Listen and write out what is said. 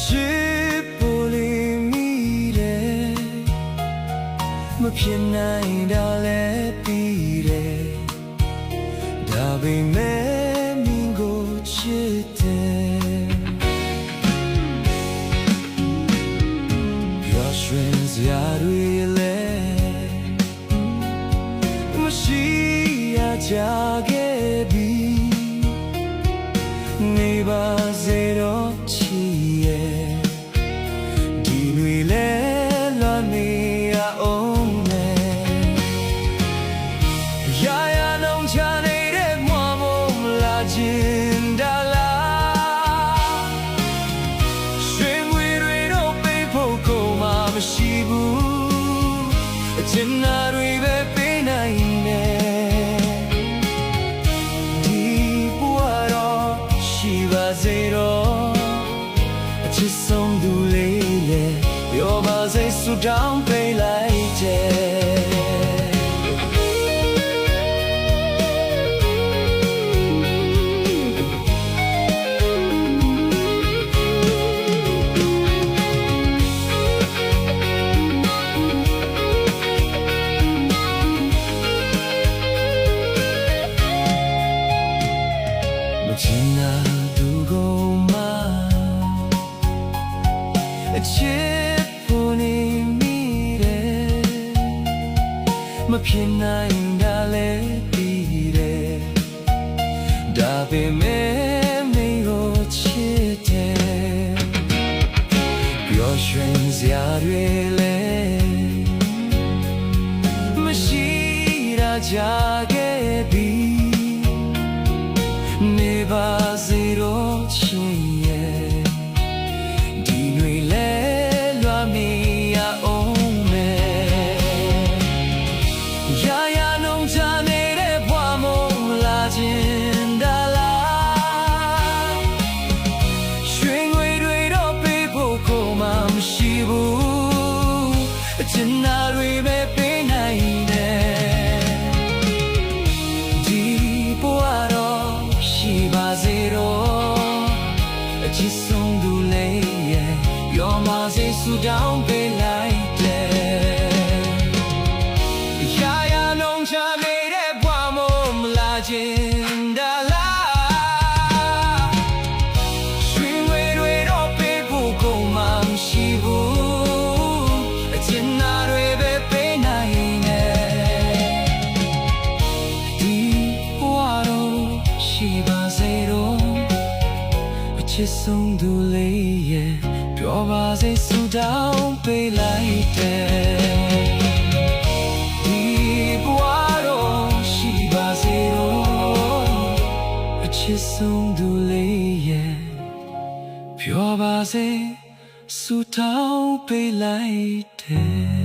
ချစ်ပေါ်လေးမိတယ်မဖြစ်နိုင်တာလည်းပြီးတယ်ဒါပေမဲ့မင်းကိုချစ်တယ်ပြောရွှင်စရာတွေလည်းမရှိရကြခဲ့ပြီနေပါစေတော့ချစ်ရဲ့ဒီတွေလဲလွန်နေရအောင်မယ်ရာရာနှုံချနေတဲ့မွာမလာခြင်းဒါလားရွှေငွေတွေတော့ပေးဖို့ကိုမှမရှိဘူးအချင်နာတွေပဲပေးနိုင်တယ်ဒီဘဝတော့ရှိပါစေတော့အချစ်ဆုံးသူလေးလေပြောပါစေဆုတောင်းပေးလိုက်တယ်ချင်နာသူကိုမှအချစ်ဖို့နေမိတယ်မဖြစ်နိုင်တာလည်းပြီးတယ်ဒါပေမဲ့မင်းကိုချစ်တယ်ပျော်ရွှင်စရာတွေလည်းမရှိတာကြာခဲ့ပြီနေပါစေတော့ချစ်ရဲ့ဒီတွေလဲလွာမီရအောင်မယ်ရာရာနှုံချနေတဲ့ဘဝမလာခြင်းဒါလားရွှေငွေတွေတော့ပေးဖို့ကိုမှမရှိဘူးအချင်နာတွေပဲပေးနိုင်တယ်ဒီဘဝတော့ရှိပါစေတော့အချစ်ဆုံးသူလေးရဲ့ပြောပါစေဆုတောင်းပေးလိုက်တယ်ရာရာနှုံချနေတဲ့ဘဝမလာခြင်းဒါလားရွှေငွေတွေတော့ပေးဖို့ကိုမှမရှိဘူးအချင်နာတွေပဲပေးနိုင်တယ်ဒီဘဝတော့ရှိပါစေတော့အချစ်ဆုံးသူလေးရဲ့ပြောပါစေဆုတောင်းပေးလိုက်တယ်ဒီဘဝတော့ရှိပါစေတော့အချစ်ဆုံးသူလေးရဲ့ပြောပါစေဆုတောင်းပေးလိုက်တယ်